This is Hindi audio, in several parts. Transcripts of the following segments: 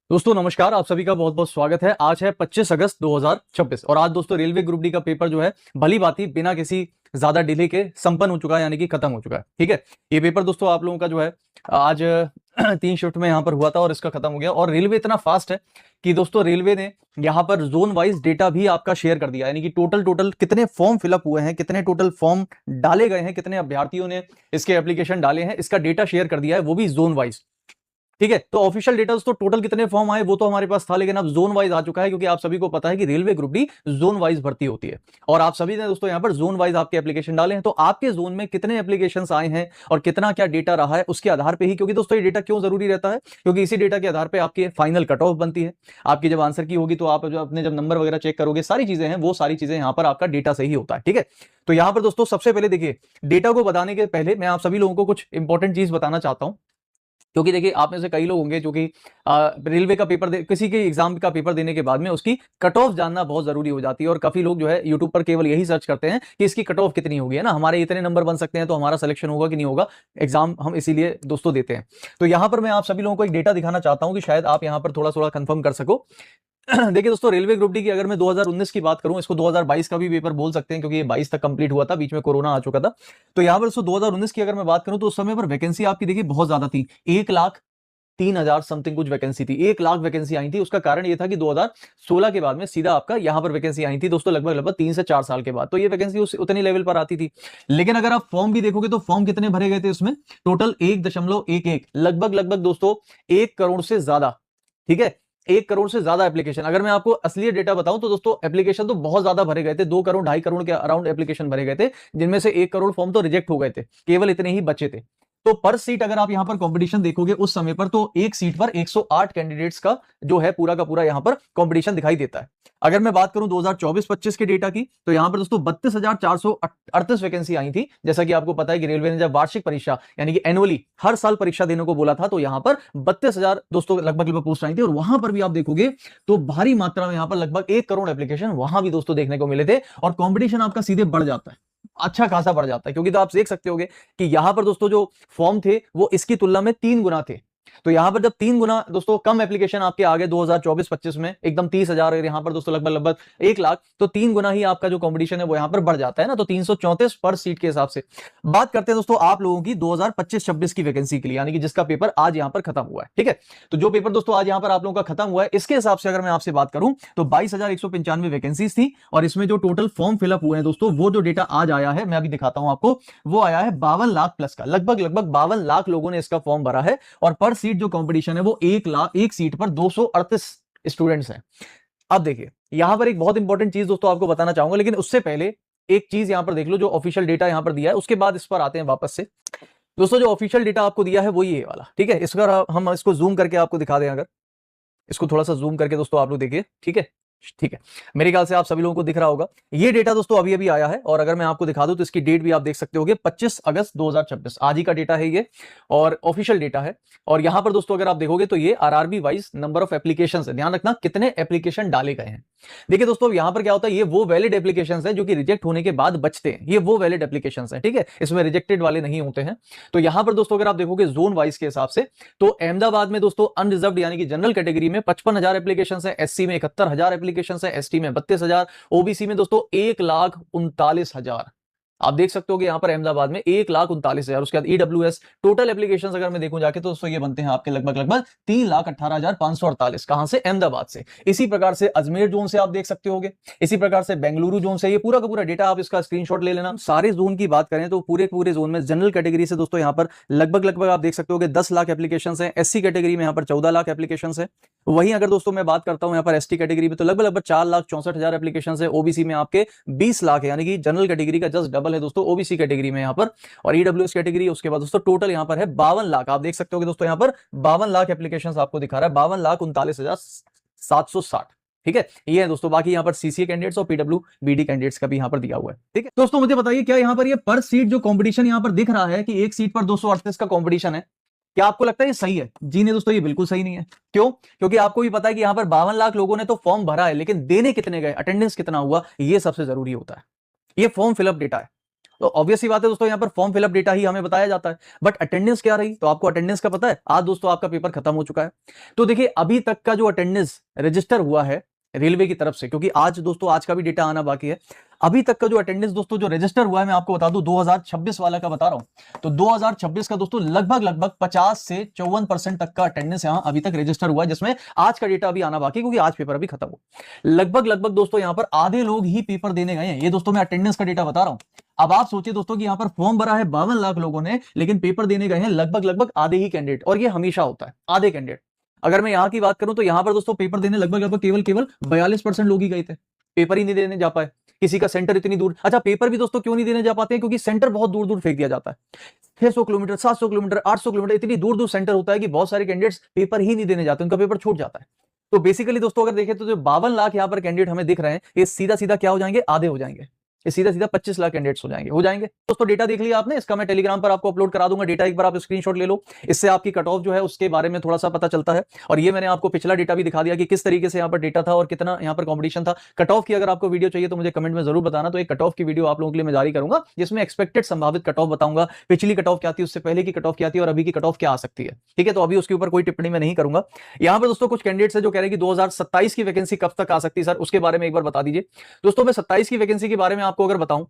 दोस्तों नमस्कार, आप सभी का बहुत बहुत स्वागत है। आज है 25 अगस्त 2026 और आज दोस्तों रेलवे ग्रुप डी का पेपर जो है भली भांति बिना किसी ज्यादा डिले के संपन्न हो चुका है, यानी कि खत्म हो चुका है। ठीक है, ये पेपर दोस्तों आप लोगों का जो है आज 3 शिफ्ट में यहाँ पर हुआ था और इसका खत्म हो गया। और रेलवे इतना फास्ट है कि दोस्तों रेलवे ने यहाँ पर जोन वाइज डेटा भी आपका शेयर कर दिया, यानी कि टोटल कितने फॉर्म फिलअप हुए हैं, कितने टोटल फॉर्म डाले गए हैं, कितने अभ्यर्थियों ने इसके एप्लीकेशन डाले हैं, इसका डेटा शेयर कर दिया है, वो भी जोन वाइज। ठीक है, तो ऑफिशियल डेटा तो टोटल कितने फॉर्म आए वो तो हमारे पास था, लेकिन अब जोन वाइज आ चुका है, क्योंकि आप सभी को पता है कि railway group D zone wise भर्ती होती है। और आप सभी ने दोस्तों यहां पर जोन वाइज आपके एप्लीकेशन डाले हैं, तो आपके जोन में कितने एप्लीकेशंस आए हैं और कितना क्या डेटा रहा है उसके आधार पर ही, क्योंकि दोस्तों ये डेटा क्यों जरूरी रहता है, क्योंकि इसी डेटा के आधार पर आपकी फाइनल कट ऑफ बनती है। आपकी जब आंसर की होगी तो आप जो अपने जब नंबर वगैरह चेक करोगे, सारी चीजें हैं वो सारी चीजें यहां पर आपका डेटा से ही होता है। ठीक है, तो यहां पर दोस्तों सबसे पहले देखिए, डेटा को बताने के पहले मैं आप सभी लोगों को कुछ इंपॉर्टेंट चीज बताना चाहता हूं। क्योंकि देखिए, आप में से कई लोग होंगे जो कि रेलवे का पेपर किसी के एग्जाम का पेपर देने के बाद में उसकी कट ऑफ जानना बहुत जरूरी हो जाती है। और काफी लोग जो है यूट्यूब पर केवल यही सर्च करते हैं कि इसकी कट ऑफ कितनी होगी, है ना, हमारे इतने नंबर बन सकते हैं तो हमारा सिलेक्शन होगा कि नहीं होगा। एग्जाम हम इसीलिए दोस्तों देते हैं। तो यहां पर मैं आप सभी लोगों को एक डेटा दिखाना चाहता हूं कि शायद आप यहां पर थोड़ा थोड़ा कंफर्म कर सको। देखिए दोस्तों, रेलवे ग्रुप डी की अगर मैं 2019 की बात करूं, इसको 2022 का भी पेपर बोल सकते हैं, क्योंकि ये 22 तक कंप्लीट हुआ था, बीच में कोरोना आ चुका था। तो यहां पर दोस्तों 2019 की अगर मैं बात करूं तो उस समय पर वैकेंसी आपकी देखिए बहुत ज्यादा थी। 1,03,000 समथिंग कुछ वैकेंसी थी, 1 लाख वैकेंसी आई थी। उसका कारण यह था कि 2016 के बाद में सीधा आपका यहां पर वैकेंसी आई थी दोस्तों, लगभग लगभग 3 से 4 साल के बाद। तो ये वैकेंसी उतनी लेवल पर आती थी। लेकिन अगर आप फॉर्म भी देखोगे तो फॉर्म कितने भरे गए थे उसमें, टोटल 1.11, लगभग लगभग दोस्तों 1 करोड़ से ज्यादा। ठीक है, 1 करोड़ से ज्यादा एप्लीकेशन। अगर मैं आपको असली डेटा बताऊं तो दोस्तों एप्लीकेशन तो बहुत ज्यादा भरे गए थे, 2 करोड़ 2.5 करोड़ के अराउंड एप्लीकेशन भरे गए थे, जिनमें से 1 करोड़ फॉर्म तो रिजेक्ट हो गए थे, केवल इतने ही बचे थे। तो पर सीट अगर आप यहां पर कंपटीशन देखोगे उस समय पर, तो एक सीट पर 108 कैंडिडेट्स का जो है पूरा का पूरा यहां पर कंपटीशन दिखाई देता है। अगर मैं बात करूं 2024-25 के डेटा की, तो यहां पर दोस्तों 32,438 वैकेंसी आई थी। जैसा कि आपको पता है कि रेलवे ने जब वार्षिक परीक्षा यानी कि एनुअली हर साल परीक्षा देने को बोला था, तो यहां पर 32,000 दोस्तों लगभग लगभग पोस्ट आई थी। और वहां पर भी आप देखोगे तो भारी मात्रा में यहां पर लगभग 1 करोड़ एप्लीकेशन वहां भी दोस्तों देखने को मिले थे। और कॉम्पिटिशन आपका सीधे बढ़ जाता है, अच्छा खासा बढ़ जाता है, क्योंकि तो आप देख सकते होगे कि यहां पर दोस्तों जो फॉर्म थे वो इसकी तुलना में 3 गुना थे। तो यहां पर जब 3 गुना दोस्तों कम एप्लीकेशन आपके आगे 2024-25 में एकदम 30,000, और यहां पर दोस्तों लगभग लगभग 1 लाख, तो 3 गुना ही आपका जो कंपटीशन है वो यहां पर बढ़ जाता है ना। तो 334 पर सीट के हिसाब से बात करते हैं दोस्तों आप लोगों की 2025-26 की वैकेंसी के लिए, यानी कि जिसका पेपर आज यहां पर खत्म हुआ है। ठीक है, तो जो पेपर दोस्तों आज यहां पर आप लोगों का खत्म हुआ है, इसके हिसाब से अगर मैं आपसे बात करूं तो 22,195 वैकेंसीज थी। और इसमें जो टोटल फॉर्म फिलअप हुए हैं दोस्तों, वो जो डेटा आज आया है मैं अभी दिखाता हूं आपको, वो आया है 52 लाख प्लस का। लगभग लगभग 52 लाख लोगों ने इसका फॉर्म भरा है। और पर सीट जो कंपटीशन है वो 1 लाख, एक सीट पर 238 स्टूडेंट्स हैं। अब देखिए, यहां पर एक बहुत इंपॉर्टेंट चीज दोस्तों आपको बताना चाहूंगा, लेकिन उससे पहले एक चीज यहां पर देख लो, जो ऑफिशियल डेटा यहां पर दिया है, उसके बाद इस पर आते हैं वापस से। दोस्तों जो ऑफिशियल डेटा आपको दिया है वो ये वाला। ठीक है, इसका हम इसको जूम करके आपको दिखा दें, अगर इसको थोड़ा सा जूम करके दोस्तों आप लोग देखिए। ठीक है, ठीक है, मेरे ख्याल से आप सभी लोगों को दिख रहा होगा। ये डेटा दोस्तों अभी अभी आया है, और अगर मैं आपको दिखा दूं तो इसकी डेट भी आप देख सकते होगे, 25 अगस्त 2026, आज ही का डेटा है ये, और ऑफिशियल डेटा है। और यहां पर दोस्तों अगर आप देखोगे तो ये RRB wise number of application है, ध्यान रखना कितने एप्लीकेशन डाले गए हैं। देखिए दोस्तों, यहां पर क्या होता है, ये वो वैलिड एप्लीकेशन है जो कि रिजेक्ट होने के बाद बचते हैं, ये वो वैलिड एप्लीकेशन है। ठीक है, इसमें रिजेक्टेड वाले नहीं होते हैं। तो यहां पर दोस्तों अगर आप देखोगे जोन वाइज के हिसाब से, तो अहमदाबाद में दोस्तों अनरिजर्व्ड यानी कि जनरल कैटेगरी में 55,000 एप्लीकेशन है, एससी में 71,000 एप्लीकेशन है, एसटी में 32,000, ओबीसी में दोस्तों 1,39,000। आप देख सकते हो कि यहां पर अहमदाबाद में 1,39,000। उसके बाद ईडब्ल्यूएस टोटल एप्लीकेशन अगर मैं देखूं जाके, तो दोस्तों ये बनते हैं आपके लगभग लगभग 3,18,548, कहां से, अहमदाबाद से। इसी प्रकार से अजमेर जोन से आप देख सकते होगे, इसी प्रकार से बेंगलुरु जोन से। ये पूरा का पूरा डेटा आप इसका स्क्रीनशॉट ले लेना। सारे जोन की बात करें तो पूरे पूरे जोन में जनरल कैटेगरी से दोस्तों यहां पर लगभग लगभग आप देख सकते हो 10 लाख एप्लीकेशन है, एससी कैटेगरी में यहां पर 14 लाख एप्लीकेशन है। वहीं अगर दोस्तों मैं बात करता हूं यहां पर एसटी कैटेगरी में, तो लगभग लगभग 4,64,000 एप्लीकेशन है। ओबीसी में आपके 20 लाख है, यानी कि जनरल कैटेगरी का जस्ट डबल है दोस्तों ओबीसी कैटेगरी में यहां पर। और ईडब्ल्यूएस कैटेगरी, उसके बाद दोस्तों टोटल यहां पर है 52 लाख। आप देख सकते हो कि दोस्तों यहां पर 52 लाख एप्लीकेशन आपको दिखा रहा है, 52,39,760। ठीक है, ये है दोस्तों। बाकी यहां पर सीसीए कैंडिडेट्स और पीडब्ल्यू बीडी कैंडिडेट्स का भी यहां पर दिया हुआ है। ठीक है दोस्तों, मुझे बताइए क्या यहां पर ये पर सीट जो कंपटीशन यहां पर दिख रहा है कि एक सीट पर 238 का कंपटीशन है, क्या आपको लगता है ये सही है? जी नहीं दोस्तों, ये बिल्कुल सही नहीं है। क्यों? क्योंकि आपको भी पता है कि यहां पर 52 लाख लोगों ने तो फॉर्म भरा है, लेकिन देने कितने गए, अटेंडेंस कितना हुआ, ये सबसे जरूरी होता है। ये फॉर्म फिलअप डेटा है। तो ऑब्वियस ही बात है दोस्तों, यहाँ पर फॉर्म फिलअप डेटा ही हमें बताया जाता है, बट अटेंडेंस क्या रही, तो आपको अटेंडेंस का पता है। आज दोस्तों आपका पेपर खत्म हो चुका है, तो देखिए अभी तक का जो अटेंडेंस रजिस्टर हुआ है रेलवे की तरफ से, क्योंकि आज दोस्तों आज का भी डेटा आना बाकी है, अभी तक का जो अटेंडेंस दोस्तों जो रजिस्टर हुआ है, मैं आपको बता दूं 2026 वाला का बता रहा हूं, तो 2026 का दोस्तों लगभग 50 से 54% तक का अटेंडेंस यहां अभी तक रजिस्टर हुआ है, जिसमें आज का डेटा अभी आना बाकी, क्योंकि आज पेपर अभी खत्म हुआ। लगभग दोस्तों यहां पर आधे लोग ही पेपर देने गए हैं। ये दोस्तों मैं अटेंडेंस का डेटा बता रहा हूं। अब आप सोचिए दोस्तों कि यहां पर फॉर्म भरा है 52 लाख लोगों ने, लेकिन पेपर देने गए हैं लगभग आधे ही कैंडिडेट, और ये हमेशा होता है आधे कैंडिडेट। अगर मैं यहां की बात करूं तो यहां पर दोस्तों पेपर देने लगभग केवल 42% लोग ही गए थे, पेपर ही नहीं देने जा पाए। किसी का सेंटर इतनी दूर, अच्छा पेपर भी दोस्तों क्यों नहीं देने जा पाते हैं, क्योंकि सेंटर बहुत दूर दूर फेंक दिया जाता है। 600 किलोमीटर, 700 किलोमीटर, 800 किलोमीटर, इतनी दूर दूर सेंटर होता है कि बहुत सारे कैंडिडेट्स पेपर ही नहीं देने जाते, उनका पेपर छूट जाता है। तो बेसिकली दोस्तों अगर देखें तो जो 52 लाख यहाँ पर कैंडिडेट हमें दिख रहे हैं, ये सीधा सीधा क्या हो जाएंगे, आधे हो जाएंगे। ये सीधा सीधा 25 लाख कैंडिडेट्स हो जाएंगे। दोस्तों डेटा देख लिया आपने, इसका मैं टेलीग्राम पर आपको अपलोड करा दूंगा डेटा, एक बार आप स्क्रीनशॉट ले लो, इससे आपकी कट ऑफ जो है उसके बारे में थोड़ा सा पता चलता है। और ये मैंने आपको पिछला डेटा भी दिखा दिया कि किस तरीके से यहाँ पर डेटा था और कितना यहाँ पर कॉम्पिटिशन था। कट ऑफ की अगर आपको वीडियो चाहिए तो मुझे कमेंट में जरूर बताना, तो एक कट ऑफ की वीडियो आप लोगों के लिए मैं जारी करूंगा, जिसमें एक्सपेक्टेड संभावित कट ऑफ बताऊंगा, पिछली कट ऑफ क्या थी, उससे पहले की कट ऑफ क्या थी, और अभी की कट ऑफ क्या आ सकती है। ठीक है, तो अभी उसके ऊपर कोई टिप्पणी मैं नहीं करूंगा। यहाँ पर दोस्तों कुछ कैंडिडेट्स है जो कह रहे हैं कि 2027 की वैकेंसी कब तक आ सकती है सर, उसके बारे में एक बार बता दीजिए। दोस्तों मैं 27 की वैकेंसी के बारे में आपको अगर बताऊं,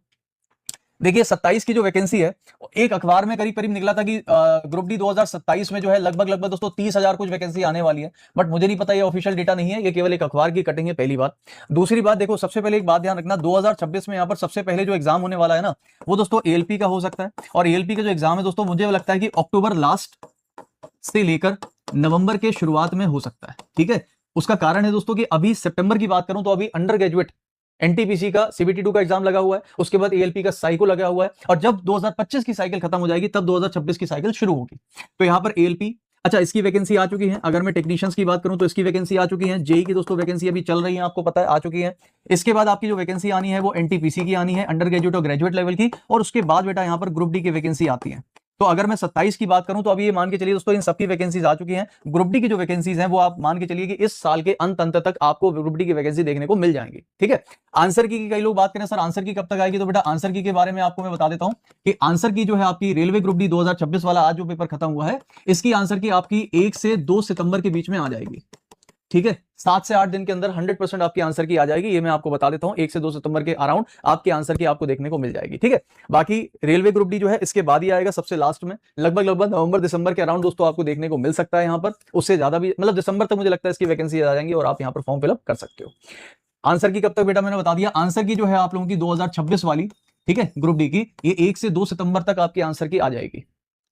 देखिए 27 की जो वैकेंसी है, एक अखबार में करीब निकला था कि ग्रुप डी 2027 में जो है लगभग दोस्तों 30,000 कुछ वैकेंसी आने वाली है, बट मुझे नहीं पता, ये ऑफिशियल डेटा नहीं है, ये केवल एक अखबार की कटिंग है, पहली बात। दूसरी बात देखो, सबसे पहले एक बात ध्यान रखना, 2026 में यहाँ पर सबसे पहले जो एग्जाम होने वाला है ना, वो दोस्तों एएलपी का हो सकता है। और एएलपी का जो एग्जाम है दोस्तों, मुझे लगता है कि अक्टूबर लास्ट से लेकर नवंबर के शुरुआत में हो सकता है। ठीक है, उसका कारण है दोस्तों कि अभी सितंबर की बात करूं तो अभी अंडर ग्रेजुएट एनटीपीसी का सीबीटी 2 का एग्जाम लगा हुआ है, उसके बाद एएलपी का साइकिल लगा हुआ है, और जब 2025 की साइकिल खत्म हो जाएगी तब 2026 की साइकिल शुरू होगी। तो यहां पर एएलपी, अच्छा इसकी वैकेंसी आ चुकी है। अगर मैं टेक्नीशियंस की बात करूं तो इसकी वैकेंसी आ चुकी है। जेई की दोस्तों वैकेंसी अभी चल रही है, आपको पता है आ चुकी है। इसके बाद आपकी जो वैकेंसी आनी है वो एनटीपीसी की आनी है, अंडर ग्रेजुएट और ग्रेजुएट लेवल की, और उसके बाद बेटा यहां पर ग्रुप डी की वैकेंसी आती है। तो अगर मैं 27 की बात करूं तो अभी ये मान के चलिए दोस्तों इन सबकी वैकेंसीज आ चुकी हैं। ग्रुप डी की जो वैकेंसीज हैं वो आप मान के चलिए कि इस साल के अंत तक आपको ग्रुप डी की वैकेंसी देखने को मिल जाएंगी। ठीक है, आंसर की कई लोग बात करें सर आंसर की कब तक आएगी, तो बेटा आंसर की के बारे में आपको मैं बता देता हूं कि आंसर की जो है आपकी रेलवे ग्रुप डी 2026 वाला आज जो पेपर खत्म हुआ है, इसकी आंसर की आपकी 1 से 2 सितंबर के बीच में आ जाएगी। ठीक है, 7 से 8 दिन के अंदर 100% आपकी आंसर की आ जाएगी, ये मैं आपको बता देता हूं। 1 से 2 सितंबर के अराउंड आपकी आंसर की आपको देखने को मिल जाएगी। ठीक है, बाकी रेलवे ग्रुप डी जो है इसके बाद ही आएगा, सबसे लास्ट में, लगभग नवंबर दिसंबर के अराउंड दोस्तों आपको देखने को मिल सकता है। यहां पर उससे ज्यादा भी, मतलब दिसंबर तक मुझे लगता है इसकी वैकेंसी आ जाएंगी और आप यहां पर फॉर्म फिलअप कर सकते हो। आंसर की कब तक बेटा मैंने बता दिया, आंसर की जो है आप लोगों की 2026 वाली, ठीक है, ग्रुप डी की, ये 1 से 2 सितंबर तक आपकी आंसर की आ जाएगी।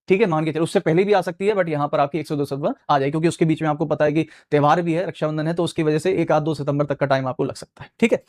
ठीक है, मान के चलो उससे पहले भी आ सकती है, बट यहां पर आपकी 1 से 2 सितंबर आ जाएगी, क्योंकि उसके बीच में आपको पता है कि त्योहार भी है, रक्षाबंधन है, तो उसकी वजह से 1 आध 2 सितंबर तक का टाइम आपको लग सकता है। ठीक है,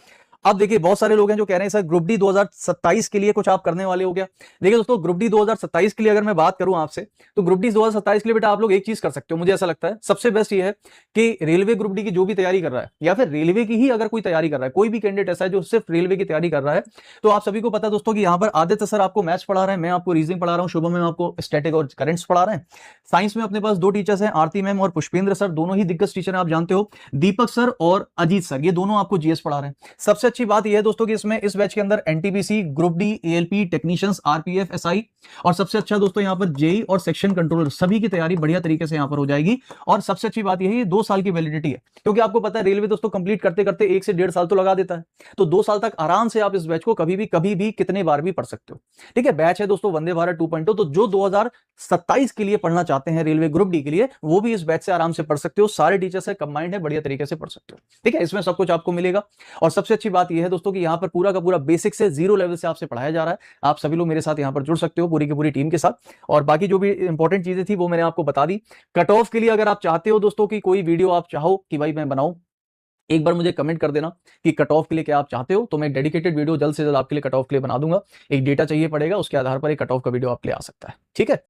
अब देखिए बहुत सारे लोग हैं जो कह रहे हैं सर ग्रुप डी 2027 के लिए कुछ आप करने वाले हो क्या। देखिए दोस्तों ग्रुप डी 2027 के लिए अगर मैं बात करूं आपसे, तो ग्रुप डी 2027 के लिए बेटा आप लोग एक चीज कर सकते हो, मुझे ऐसा लगता है सबसे बेस्ट ये है कि रेलवे ग्रुप डी की जो भी तैयारी कर रहा है, या फिर रेलवे की ही अगर कोई तैयारी कर रहा है, कोई भी कैंडिडेट ऐसा है जो सिर्फ रेलवे की तैयारी कर रहा है, तो आप सभी को पता है दोस्तों कि यहाँ पर आदित्य सर आपको मैथ्स पढ़ा रहे हैं, मैं आपको रीजनिंग पढ़ा रहा हूँ, शुभम मैम आपको स्टैटिक और करंट्स पढ़ा रहे हैं। साइंस में अपने पास 2 टीचर्स हैं, आरती मैम और पुष्पेंद्र सर, दोनों ही दिग्गज टीचर हैं, आप जानते हो। दीपक सर और अजीत सर, ये दोनों आपको जीएस पढ़ा रहे हैं। सबसे अच्छी बात यह है दोस्तों कि इसमें इस बैच के अंदर NTPC, group D, ALP, technicians, RPF, SI, और सबसे अच्छा दोस्तों यहाँ पर जेई और सेक्शन कंट्रोलर, सभी की तैयारी बढ़िया तरीके से यहाँ पर हो जाएगी। और सबसे अच्छी बात यह है 2 साल की वैलिडिटी है, क्योंकि आपको पता है रेलवे दोस्तों कंप्लीट करते करते 1 से 1.5 साल तो लगा देता है, तो 2 साल तक आराम से आप इस बैच को कभी भी कितने बार भी पढ़ सकते हो। ठीक है, बैच है दोस्तों वंदे भारत 2.0, तो जो 2027 के लिए पढ़ना चाहते हैं रेलवे ग्रुप डी के लिए, वो भी इस बैच से आराम से पढ़ सकते हो। सारे टीचर्स है, कंबाइंड है, बढ़िया तरीके से पढ़ सकते हो। ठीक है, इसमें सब कुछ आपको मिलेगा। और सबसे अच्छी बात यह है दोस्तों कि यहाँ पर पूरा का पूरा बेसिक से 0 लेवल से आपसे पढ़ाया जा रहा है। आप सभी लोग मेरे साथ यहाँ पर जुड़ सकते हो पूरी की पूरी टीम के साथ। और बाकी जो भी इंपॉर्टेंट चीजें थी वो मैंने आपको बता दी। कट ऑफ के लिए अगर आप चाहते हो दोस्तों कि कोई वीडियो आप चाहो कि भाई मैं बनाऊं, एक बार मुझे कमेंट कर देना कि कट ऑफ के लिए क्या आप चाहते हो, तो मैं डेडिकेटेड वीडियो जल्द से जल्द आपके लिए कट ऑफ के लिए बना दूंगा। एक डेटा चाहिए पड़ेगा, उसके आधार पर एक कट ऑफ का वीडियो आप ले आ सकता है। ठीक है।